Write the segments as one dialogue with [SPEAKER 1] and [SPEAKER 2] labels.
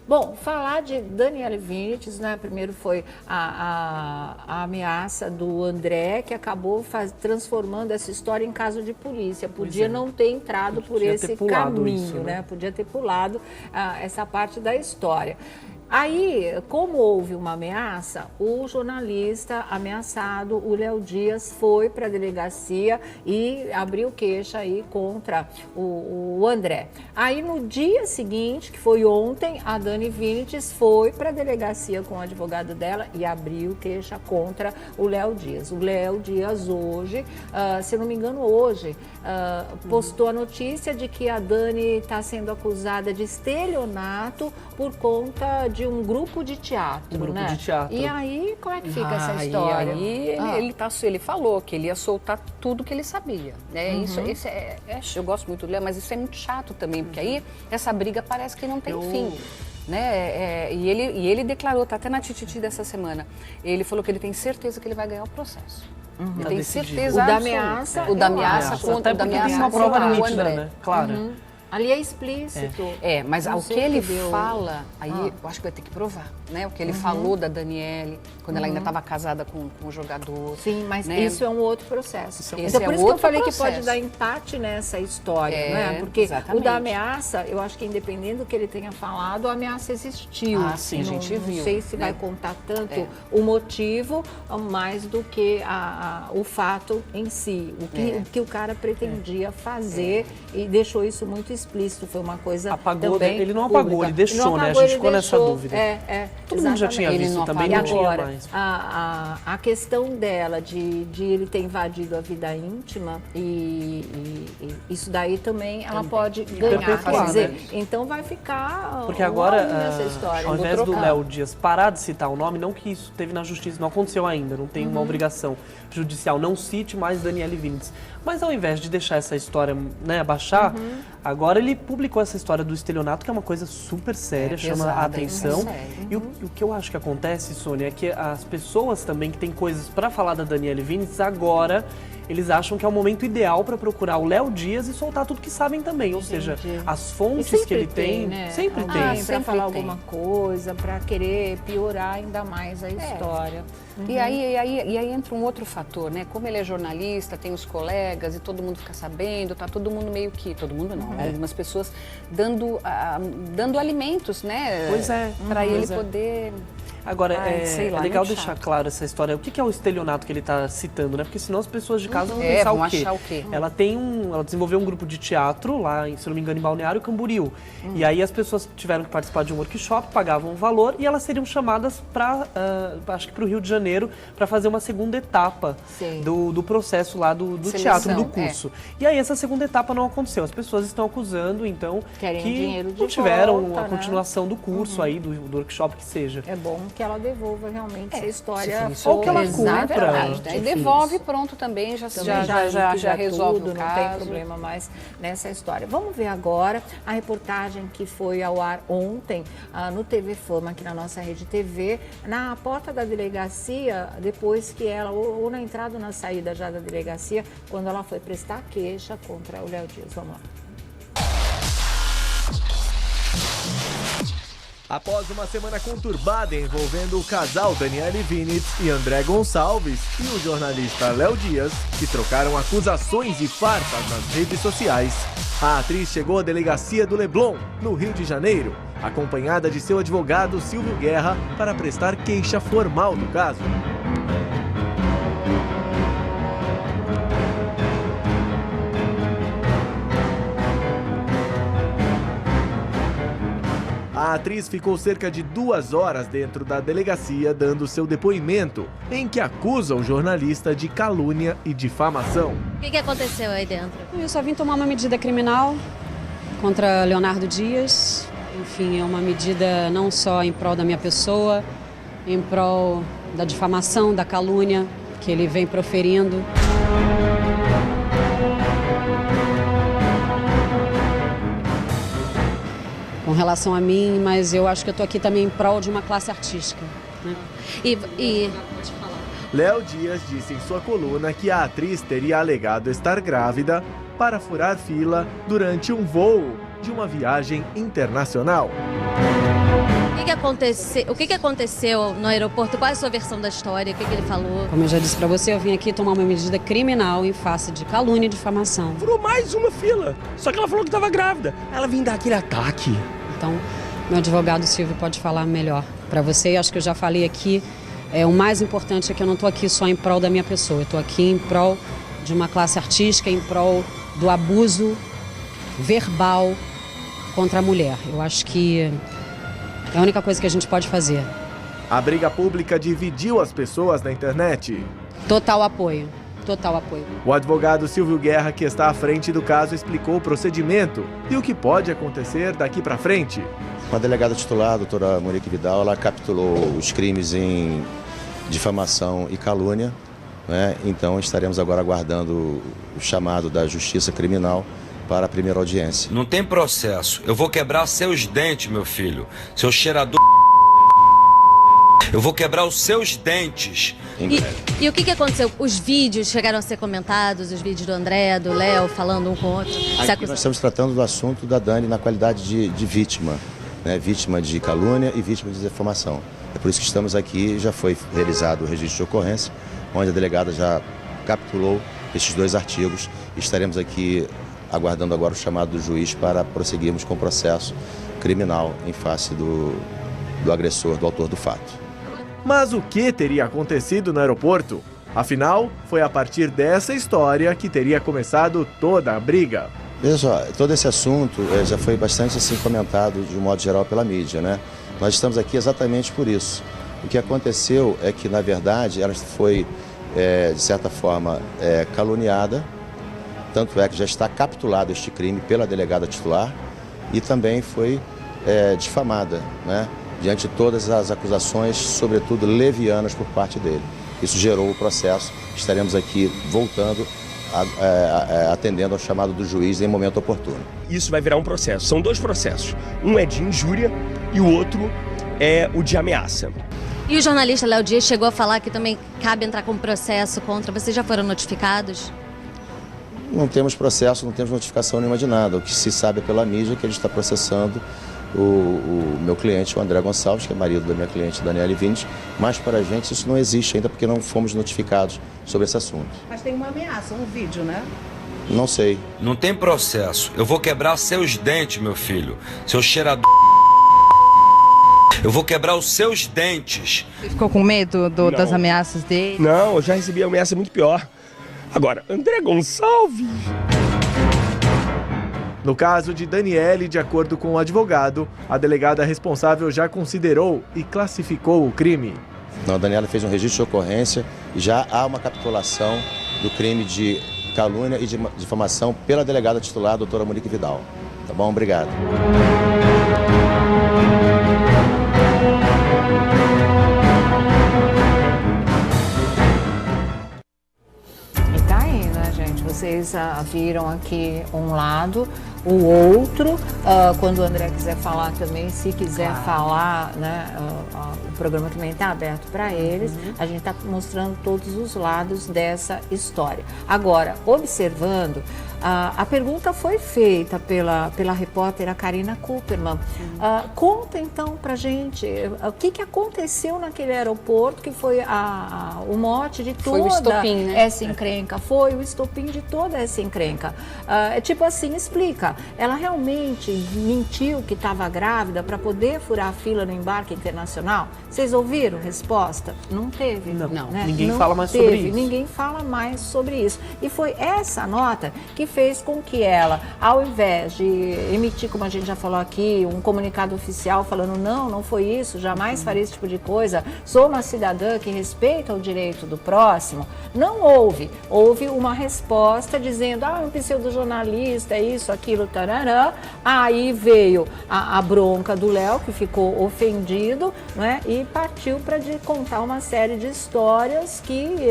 [SPEAKER 1] Bom, falar de Daniele Vinicius, né? Primeiro foi a ameaça do André, que acabou transformando essa história em caso de polícia. Podia não ter entrado por esse caminho, isso, né? Podia ter pulado essa parte da história. Aí, como houve uma ameaça, o jornalista ameaçado, o Léo Dias, foi para a delegacia e abriu queixa aí contra o André. Aí, no dia seguinte, que foi ontem, a Dani Vinicius foi para a delegacia com o advogado dela e abriu queixa contra o Léo Dias. O Léo Dias hoje, se não me engano hoje, postou a notícia de que a Dani está sendo acusada de estelionato por conta de um grupo de teatro, né?
[SPEAKER 2] De teatro.
[SPEAKER 1] E aí, como é que fica essa história?
[SPEAKER 3] Ele falou que ele ia soltar tudo que ele sabia, né? Eu gosto muito do Léo, mas isso é muito chato também, porque aí essa briga parece que não tem fim. Né? E ele declarou, tá até na Tititi dessa semana, ele falou que ele tem certeza que ele vai ganhar o processo. Ele tem certeza
[SPEAKER 1] O da
[SPEAKER 3] ameaça contra o da ameaça
[SPEAKER 2] uma prova
[SPEAKER 3] o
[SPEAKER 2] nítida,
[SPEAKER 3] André.
[SPEAKER 2] né? Claro.
[SPEAKER 1] Ali é explícito.
[SPEAKER 3] Mas ao que ele fala, aí eu acho que vai ter que provar, né? O que ele falou da Daniele, quando ela ainda estava casada com o jogador.
[SPEAKER 1] Sim, mas
[SPEAKER 3] né?
[SPEAKER 1] isso é um outro processo.
[SPEAKER 3] Então,
[SPEAKER 1] por isso que eu falei que pode dar empate nessa história, né? Porque
[SPEAKER 3] exatamente.
[SPEAKER 1] O da ameaça, eu acho que independente do que ele tenha falado, a ameaça existiu.
[SPEAKER 3] Sim, a gente viu.
[SPEAKER 1] Não sei se vai contar tanto o motivo, mais do que o fato em si. O que o cara pretendia fazer e deixou isso muito explícito, foi uma coisa também
[SPEAKER 2] ele não apagou,
[SPEAKER 1] pública.
[SPEAKER 2] ele deixou, né? A gente ficou nessa dúvida.
[SPEAKER 1] Todo
[SPEAKER 2] mundo já tinha visto, também não tinha mais.
[SPEAKER 1] A questão dela de ele ter invadido a vida íntima e isso daí também ela pode ganhar, quer dizer, então vai ficar
[SPEAKER 2] porque agora,
[SPEAKER 1] nessa história.
[SPEAKER 2] ao invés do Léo Dias parar de citar o nome, não que isso teve na justiça, não aconteceu ainda, não tem uma obrigação judicial, não cite mais Daniele Vinicius. Mas ao invés de deixar essa história, né, abaixar, agora ele publicou essa história do estelionato, que é uma coisa super séria, chama a atenção. E o que eu acho que acontece, Sônia, é que as pessoas também que têm coisas para falar da Daniele Vinicius, agora eles acham que é o momento ideal para procurar o Léo Dias e soltar tudo que sabem também. Ou seja, as fontes que ele tem,
[SPEAKER 1] né?
[SPEAKER 2] sempre tem.
[SPEAKER 1] Para falar alguma coisa, para querer piorar ainda mais a história.
[SPEAKER 3] E aí entra um outro fator, né? Como ele é jornalista, tem os colegas e todo mundo fica sabendo, tá todo mundo meio que... Todo mundo não, algumas pessoas dando alimentos, né?
[SPEAKER 2] Pois é.
[SPEAKER 3] Para ele poder...
[SPEAKER 2] Agora,
[SPEAKER 3] sei lá,
[SPEAKER 2] é legal deixar claro essa história. O que é o estelionato que ele está citando, né? Porque senão as pessoas de casa vão pensar
[SPEAKER 3] vão achar o quê?
[SPEAKER 2] Ela desenvolveu um grupo de teatro lá, se não me engano, em Balneário Camboriú. E aí as pessoas tiveram que participar de um workshop, pagavam um valor e elas seriam chamadas para, acho que para o Rio de Janeiro, para fazer uma segunda etapa do processo lá do teatro, do curso. E aí essa segunda etapa não aconteceu. As pessoas estão acusando, então, que não tiveram a continuação do curso aí, do workshop que seja.
[SPEAKER 1] É bom que ela devolva realmente essa história.
[SPEAKER 2] Ou que ela cumpra.
[SPEAKER 3] E devolve pronto também, já resolve
[SPEAKER 1] tudo,
[SPEAKER 3] o caso.
[SPEAKER 1] Não tem problema mais nessa história. Vamos ver agora a reportagem que foi ao ar ontem no TV Fama, aqui na nossa rede TV, na porta da delegacia, depois que ela, ou na entrada ou na saída já da delegacia, quando ela foi prestar queixa contra o Léo Dias. Vamos lá.
[SPEAKER 4] Após uma semana conturbada envolvendo o casal Daniele Vinicius e André Gonçalves e o jornalista Léo Dias, que trocaram acusações e farpas nas redes sociais, a atriz chegou à delegacia do Leblon, no Rio de Janeiro, acompanhada de seu advogado Silvio Guerra para prestar queixa formal do caso. A atriz ficou cerca de 2 horas dentro da delegacia dando seu depoimento, em que acusa o jornalista de calúnia e difamação.
[SPEAKER 5] O que aconteceu aí dentro?
[SPEAKER 6] Eu só vim tomar uma medida criminal contra Leonardo Dias. Enfim, é uma medida não só em prol da minha pessoa, em prol da difamação, da calúnia que ele vem proferindo. Com relação a mim, mas eu acho que eu estou aqui também em prol de uma classe artística. Né?
[SPEAKER 4] Léo Dias disse em sua coluna que a atriz teria alegado estar grávida para furar fila durante um voo de uma viagem internacional.
[SPEAKER 5] aconteceu no aeroporto? Qual é a sua versão da história? O que ele falou?
[SPEAKER 6] Como eu já disse para você, eu vim aqui tomar uma medida criminal em face de calúnia e difamação.
[SPEAKER 7] Furou mais uma fila, só que ela falou que estava grávida. Ela vinha dar aquele ataque.
[SPEAKER 6] Então, meu advogado Silvio pode falar melhor para você. E acho que eu já falei aqui, o mais importante é que eu não estou aqui só em prol da minha pessoa. Eu estou aqui em prol de uma classe artística, em prol do abuso verbal contra a mulher. Eu acho que é a única coisa que a gente pode fazer.
[SPEAKER 4] A briga pública dividiu as pessoas na internet.
[SPEAKER 6] Total apoio. Total apoio.
[SPEAKER 4] O advogado Silvio Guerra, que está à frente do caso, explicou o procedimento e o que pode acontecer daqui para frente.
[SPEAKER 8] A delegada titular, a doutora Monique Vidal, ela capturou os crimes em difamação e calúnia, né? Então estaremos agora aguardando o chamado da Justiça Criminal para a primeira audiência.
[SPEAKER 9] Não tem processo. Eu vou quebrar seus dentes, meu filho. Seu cheirador... Eu vou quebrar os seus dentes.
[SPEAKER 5] E o que aconteceu? Os vídeos chegaram a ser comentados, os vídeos do André, do Léo, falando um com o outro?
[SPEAKER 8] Aqui nós estamos tratando do assunto da Dani na qualidade de vítima, né? Vítima de calúnia e vítima de difamação. É por isso que estamos aqui, já foi realizado o registro de ocorrência, onde a delegada já capturou estes 2 artigos. Estaremos aqui aguardando agora o chamado do juiz para prosseguirmos com o processo criminal em face do agressor, do autor do fato.
[SPEAKER 4] Mas o que teria acontecido no aeroporto? Afinal, foi a partir dessa história que teria começado toda a briga.
[SPEAKER 8] Veja só, todo esse assunto já foi bastante assim comentado de um modo geral pela mídia, né? Nós estamos aqui exatamente por isso. O que aconteceu é que, na verdade, ela foi, de certa forma, caluniada, tanto é que já está capitulado este crime pela delegada titular e também foi difamada, né? Diante de todas as acusações, sobretudo levianas por parte dele. Isso gerou o processo, estaremos aqui voltando, atendendo ao chamado do juiz em momento oportuno.
[SPEAKER 7] Isso vai virar um processo, são 2 processos. Um é de injúria e o outro é o de ameaça.
[SPEAKER 5] E o jornalista Léo Dias chegou a falar que também cabe entrar com processo contra. Vocês já foram notificados?
[SPEAKER 8] Não temos processo, não temos notificação nenhuma de nada. O que se sabe pela mídia é que ele está processando o meu cliente, o André Gonçalves, que é marido da minha cliente, Daniele Vinicius, mas para a gente isso não existe ainda porque não fomos notificados sobre esse assunto.
[SPEAKER 10] Mas tem uma ameaça, um vídeo, né?
[SPEAKER 8] Não sei.
[SPEAKER 9] Não tem processo. Eu vou quebrar seus dentes, meu filho. Seu cheirador... Eu vou quebrar os seus dentes.
[SPEAKER 10] Você ficou com medo das ameaças dele?
[SPEAKER 7] Não, eu já recebi ameaça muito pior. Agora, André Gonçalves...
[SPEAKER 4] No caso de Daniele, de acordo com o advogado, a delegada responsável já considerou e classificou o crime.
[SPEAKER 8] Não, a Daniela fez um registro de ocorrência e já há uma capitulação do crime de calúnia e de difamação pela delegada titular, a doutora Monique Vidal. Tá bom? Obrigado.
[SPEAKER 1] E tá aí, né, gente? Vocês viram aqui um lado, o outro. Quando o André quiser falar também, se quiser falar, né, o programa também está aberto para eles. A gente está mostrando todos os lados dessa história. Agora, observando, a pergunta foi feita pela repórter Karina Cooperman. Conta então pra gente o que aconteceu naquele aeroporto, que foi o mote de toda
[SPEAKER 3] o estopim, né?
[SPEAKER 1] essa encrenca. Foi o estopim de toda essa encrenca. Tipo assim, explica. Ela realmente mentiu que estava grávida para poder furar a fila no embarque internacional? Vocês ouviram resposta? Não teve.
[SPEAKER 2] Não,
[SPEAKER 1] né?
[SPEAKER 2] Ninguém
[SPEAKER 1] Não
[SPEAKER 2] fala mais
[SPEAKER 1] teve,
[SPEAKER 2] sobre isso.
[SPEAKER 1] Ninguém fala mais sobre isso. E foi essa nota que fez com que ela, ao invés de emitir, como a gente já falou aqui, um comunicado oficial falando não foi isso, jamais farei esse tipo de coisa, sou uma cidadã que respeita o direito do próximo, não houve. Houve uma resposta dizendo, um pseudo-jornalista, isso, aquilo, tarará. Aí veio a bronca do Léo, que ficou ofendido, né? E partiu para contar uma série de histórias que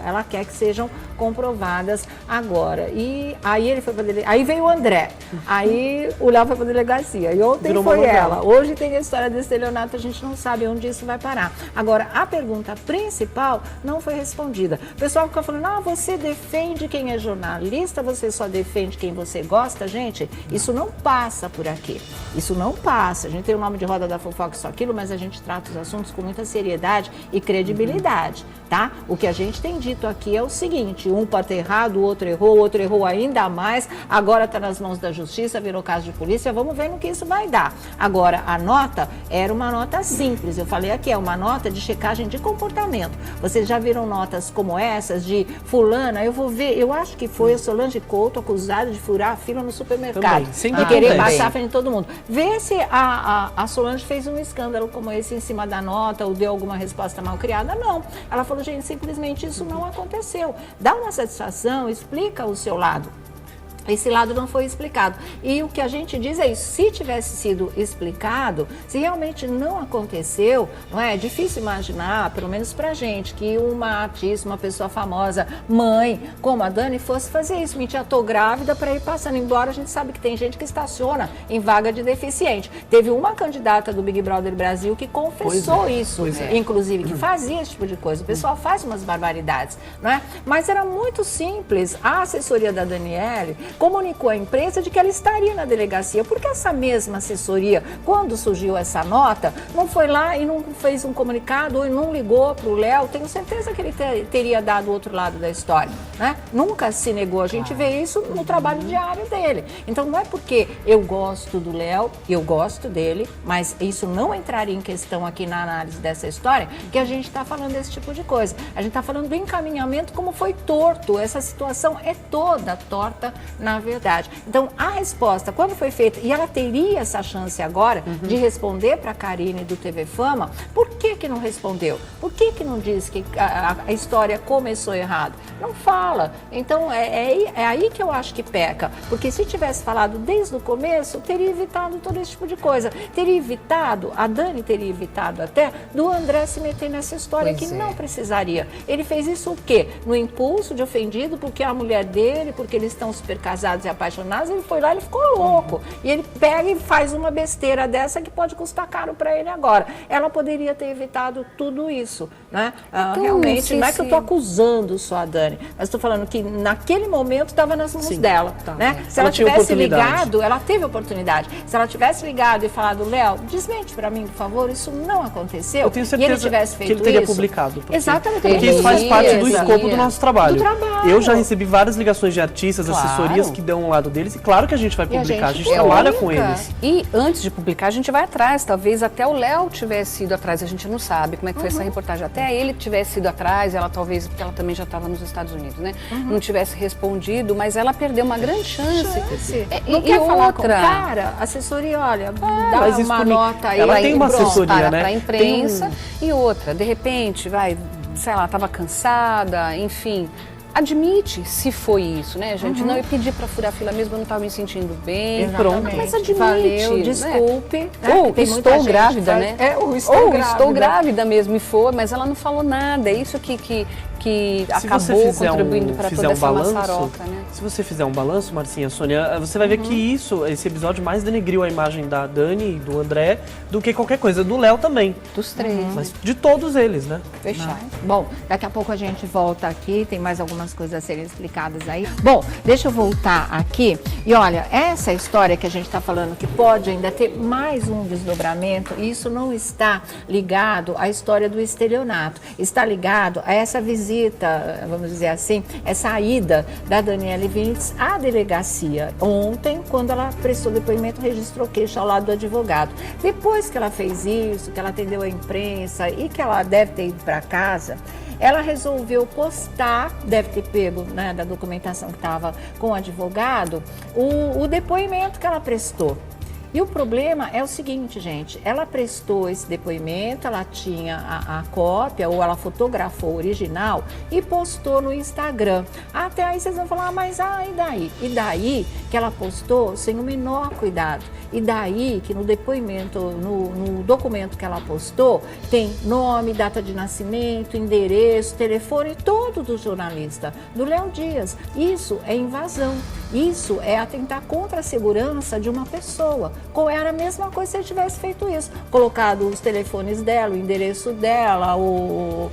[SPEAKER 1] ela quer que sejam comprovadas agora. E Aí ele foi pra delegacia. Aí veio o André. Aí o Léo foi pra delegacia. E ontem
[SPEAKER 2] Virou
[SPEAKER 1] foi
[SPEAKER 2] uma novela.
[SPEAKER 1] ela. Hoje tem a história do estelionato, a gente não sabe onde isso vai parar. Agora, a pergunta principal não foi respondida. O pessoal fica falando, você defende quem é jornalista, você só defende quem você gosta. Gente, isso não passa por aqui. Isso não passa. A gente tem o nome de Roda da Fofoca, isso, aquilo, mas a gente trata os assuntos com muita seriedade e credibilidade, tá? O que a gente tem dito aqui é o seguinte, um pode ter errado, o outro errou ainda mais, agora está nas mãos da justiça, virou caso de polícia, vamos ver no que isso vai dar. Agora, a nota era uma nota simples, eu falei aqui, é uma nota de checagem de comportamento. Vocês já viram notas como essas de fulana, eu vou ver, eu acho que foi a Solange Couto acusada de furar a fila no supermercado e querer passar à frente de todo mundo. Vê se a Solange fez um escândalo como esse em cima da nota ou deu alguma resposta mal criada, não. Ela falou, gente, simplesmente isso não aconteceu. Dá uma satisfação, explica o seu lado. Esse lado não foi explicado. E o que a gente diz é isso, se tivesse sido explicado, se realmente não aconteceu, não é difícil imaginar, pelo menos pra gente, que uma artista, uma pessoa famosa, mãe, como a Dani, fosse fazer isso. Mentira, tô grávida para ir passando, embora a gente sabe que tem gente que estaciona em vaga de deficiente. Teve uma candidata do Big Brother Brasil que confessou isso, inclusive, que fazia esse tipo de coisa. O pessoal faz umas barbaridades, não é? Mas era muito simples. A assessoria da Daniele comunicou à imprensa de que ela estaria na delegacia, porque essa mesma assessoria, quando surgiu essa nota, não foi lá e não fez um comunicado ou não ligou para o Léo. Tenho certeza que ele teria dado o outro lado da história, né? Nunca se negou, a gente vê isso no trabalho diário dele. Então não é porque eu gosto do Léo, eu gosto dele, mas isso não entraria em questão aqui na análise dessa história, que a gente está falando desse tipo de coisa. A gente está falando do encaminhamento como foi torto, essa situação é toda torta na verdade. Então, a resposta, quando foi feita, e ela teria essa chance agora de responder para a Karine do TV Fama, por que não respondeu? Por que não disse que a história começou errado? Não fala. Então, é aí que eu acho que peca. Porque se tivesse falado desde o começo, teria evitado todo esse tipo de coisa. Teria evitado, a Dani teria evitado até, do André se meter nessa história que não precisaria. Ele fez isso o quê? No impulso de ofendido, porque a mulher dele, porque eles estão super casados e apaixonados, ele foi lá e ficou louco. E ele pega e faz uma besteira dessa que pode custar caro para ele agora. Ela poderia ter evitado tudo isso, né? Então, realmente, não é que eu estou acusando só a Dani, mas estou falando que naquele momento estava nas mãos dela, né? Se ela tivesse ligado, ela teve oportunidade. Se ela tivesse ligado e falado, Léo, desmente para mim, por favor, isso não aconteceu.
[SPEAKER 2] Eu tenho certeza
[SPEAKER 1] e ele tivesse feito
[SPEAKER 2] que ele teria
[SPEAKER 1] isso,
[SPEAKER 2] publicado.
[SPEAKER 1] Exatamente.
[SPEAKER 2] Porque isso faz parte do escopo do nosso trabalho.
[SPEAKER 1] trabalho.
[SPEAKER 2] Eu já recebi várias ligações de artistas, assessorias que dão um lado deles, e claro que a gente vai publicar, a gente trabalha com eles.
[SPEAKER 3] E antes de publicar, a gente vai atrás, talvez até o Léo tivesse ido atrás, a gente não sabe como é que foi essa reportagem, até ele tivesse ido atrás, ela talvez, porque ela também já estava nos Estados Unidos, né? Não tivesse respondido, mas ela perdeu uma grande chance.
[SPEAKER 1] Não quer falar com o cara, assessoria, olha, dá uma nota aí.
[SPEAKER 2] Ela tem uma assessoria, né?
[SPEAKER 3] Para a imprensa e outra, de repente, sei lá, estava cansada, enfim. Admite se foi isso, né, gente? Não, eu pedi para furar fila mesmo, eu não estava me sentindo bem.
[SPEAKER 1] Pronto.
[SPEAKER 3] Mas admite.
[SPEAKER 1] Valeu, desculpe.
[SPEAKER 3] Né? Ou estou grávida, né?
[SPEAKER 1] Ou estou
[SPEAKER 3] grávida mesmo, e foi, mas ela não falou nada. É isso que acabou contribuindo para toda essa maçaroca, né?
[SPEAKER 2] Se você fizer um balanço, Marcinha, Sônia, você vai ver que esse episódio mais denegriu a imagem da Dani e do André do que qualquer coisa, do Léo também.
[SPEAKER 3] Dos três.
[SPEAKER 2] Mas de todos eles, né?
[SPEAKER 1] Fechado. Bom, daqui a pouco a gente volta aqui, tem mais algumas coisas a serem explicadas aí. Bom, deixa eu voltar aqui. E olha, essa história que a gente está falando, que pode ainda ter mais um desdobramento, isso não está ligado à história do estelionato. Está ligado a essa visita, vamos dizer assim, essa ida da Daniele Vinitz à delegacia ontem, quando ela prestou depoimento, registrou queixa ao lado do advogado. Depois que ela fez isso, que ela atendeu a imprensa e que ela deve ter ido para casa, ela resolveu postar, deve ter pego, né, da documentação que estava com o advogado, o depoimento que ela prestou. E o problema é o seguinte, gente, ela prestou esse depoimento, ela tinha a cópia ou ela fotografou o original e postou no Instagram. Até aí vocês vão falar, mas e daí? E daí que ela postou sem o menor cuidado. E daí que no depoimento, no documento que ela postou, tem nome, data de nascimento, endereço, telefone, todo do jornalista, do Léo Dias. Isso é invasão. Isso é atentar contra a segurança de uma pessoa. Era a mesma coisa se ele tivesse feito isso. Colocado os telefones dela, o endereço dela, ou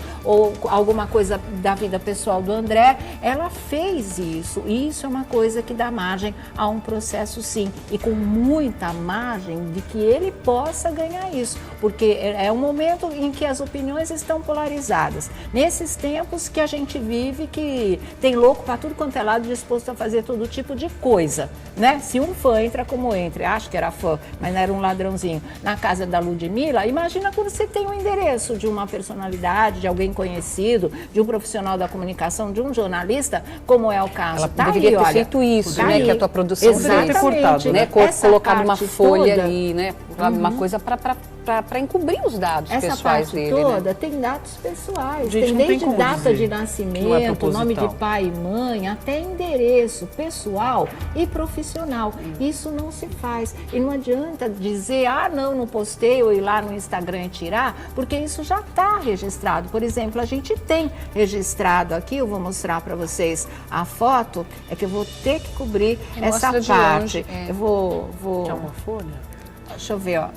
[SPEAKER 1] alguma coisa da vida pessoal do André. Ela fez isso. E isso é uma coisa que dá margem a um processo, sim. E com muita margem de que ele possa ganhar isso. Porque é um momento em que as opiniões estão polarizadas. Nesses tempos que a gente vive, que tem louco para tudo quanto é lado, disposto a fazer todo tipo de coisa, né? Se um fã entra como entra, acho que era fã, mas não era um ladrãozinho, na casa da Ludmilla, imagina quando você tem o endereço de uma personalidade, de alguém conhecido, de um profissional da comunicação, de um jornalista, como é o caso.
[SPEAKER 3] Ela deveria ter feito isso, né? Que a tua produção deveria ter cortado, né? Colocado uma folha ali, né? Uma coisa para encobrir os dados pessoais dele.
[SPEAKER 1] Essa parte toda tem dados pessoais,
[SPEAKER 2] gente,
[SPEAKER 1] tem desde data de nascimento, nome de pai e mãe, até endereço pessoal e profissional. Isso não se faz. E não adianta dizer, não postei, ou ir lá no Instagram e tirar, porque isso já está registrado. Por exemplo, a gente tem registrado aqui, eu vou mostrar para vocês a foto, é que eu vou ter que cobrir essa parte. Eu vou...
[SPEAKER 2] Quer uma folha?
[SPEAKER 1] Deixa eu ver, ó.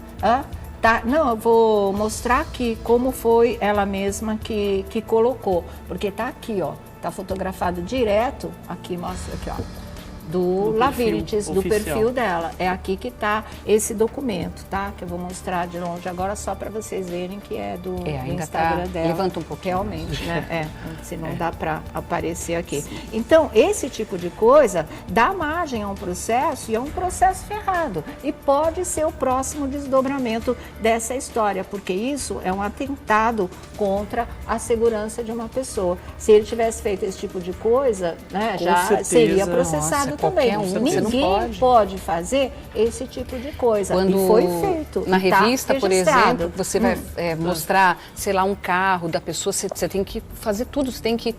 [SPEAKER 1] Tá, não, eu vou mostrar aqui como foi ela mesma que colocou, porque tá aqui, ó, tá fotografado direto, aqui, mostra aqui, ó, do Lavinites, do perfil dela. É aqui que tá esse documento, tá? Que eu vou mostrar de longe agora só para vocês verem que é do Instagram dela.
[SPEAKER 3] Levanta um pouquinho.
[SPEAKER 1] Realmente, né? Se não dá para aparecer aqui. Sim. Então, esse tipo de coisa dá margem a um processo e é um processo ferrado. E pode ser o próximo desdobramento dessa história, porque isso é um atentado contra a segurança de uma pessoa. Se ele tivesse feito esse tipo de coisa, né, já seria processado também. Ninguém pode fazer esse tipo de coisa.
[SPEAKER 3] Quando
[SPEAKER 1] e foi feito.
[SPEAKER 3] Na revista, por exemplo, você vai mostrar, sei lá, um carro da pessoa, você tem que fazer tudo, você tem que...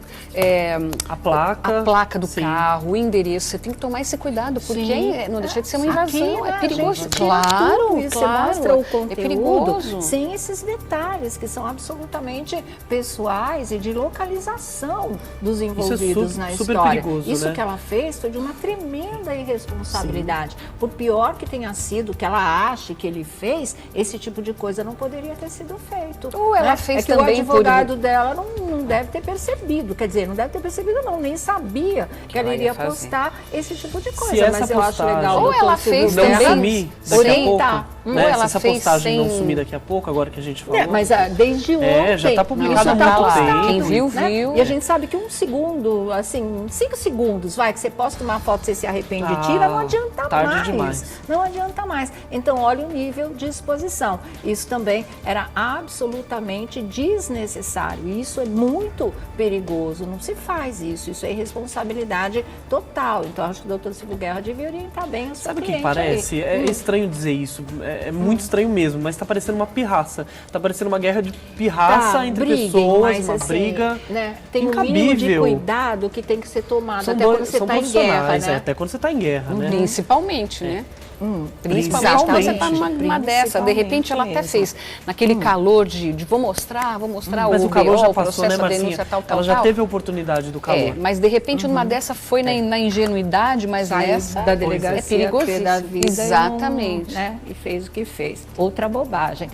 [SPEAKER 2] a placa
[SPEAKER 3] do carro, o endereço, você tem que tomar esse cuidado, porque não deixa de ser uma invasão, é perigoso.
[SPEAKER 1] Claro, você mostra o conteúdo,
[SPEAKER 3] é perigoso.
[SPEAKER 1] Sem esses detalhes que são absolutamente pessoais e de localização dos envolvidos na história.
[SPEAKER 2] Perigoso,
[SPEAKER 1] isso,
[SPEAKER 2] né?
[SPEAKER 1] que ela fez foi de uma tremenda irresponsabilidade. Sim. Por pior que tenha sido, que ela ache que ele fez, esse tipo de coisa não poderia ter sido feito.
[SPEAKER 3] Ou ela fez
[SPEAKER 1] que
[SPEAKER 3] também
[SPEAKER 1] o advogado dela não deve ter percebido, quer dizer, não deve ter percebido não, nem sabia que ela iria postar esse tipo de coisa.
[SPEAKER 2] Mas
[SPEAKER 1] eu acho legal.
[SPEAKER 3] Ou ela fez
[SPEAKER 2] não
[SPEAKER 3] também
[SPEAKER 2] sumir daqui a pouco, né?
[SPEAKER 3] Ou ela
[SPEAKER 2] se essa
[SPEAKER 3] fez
[SPEAKER 2] postagem
[SPEAKER 3] sem...
[SPEAKER 2] não sumir daqui a pouco, agora que a gente falou.
[SPEAKER 1] Mas desde ontem.
[SPEAKER 2] Já está publicado há
[SPEAKER 1] muito
[SPEAKER 2] tempo.
[SPEAKER 3] Quem viu,
[SPEAKER 1] né?
[SPEAKER 3] viu.
[SPEAKER 1] E a gente sabe que 1 segundo, assim, 5 segundos, que você posta uma foto, você se arrepende e tira, não adianta mais.
[SPEAKER 2] Demais.
[SPEAKER 1] Não adianta mais. Então, olha o nível de exposição. Isso também era absolutamente desnecessário. Isso é muito perigoso. Não se faz isso. Isso é irresponsabilidade total. Então, acho que o doutor Silvio Guerra devia orientar bem a sua
[SPEAKER 2] Sabe o que
[SPEAKER 1] cliente
[SPEAKER 2] parece?
[SPEAKER 1] aí.
[SPEAKER 2] É estranho dizer isso. É muito estranho mesmo, mas tá parecendo uma pirraça. Tá parecendo uma guerra de pirraça entre pessoas,
[SPEAKER 1] mas,
[SPEAKER 2] uma
[SPEAKER 1] assim,
[SPEAKER 2] briga
[SPEAKER 1] né, tem um mínimo de cuidado que tem que ser tomado até quando você está em guerra, né?
[SPEAKER 2] Até quando você está em guerra, né?
[SPEAKER 3] Principalmente, né? Principalmente quando você está numa dessa. De repente ela até fez naquele calor de vou mostrar
[SPEAKER 2] mas o calor já passou, né,
[SPEAKER 3] Marcinha?
[SPEAKER 2] Denúncia, ela já teve a oportunidade do calor.
[SPEAKER 3] Mas de repente numa dessa foi na ingenuidade, mas nessa
[SPEAKER 1] da delegacia
[SPEAKER 3] é perigoso.
[SPEAKER 1] Da vida
[SPEAKER 3] Exatamente.
[SPEAKER 1] E fez o que fez. Outra bobagem.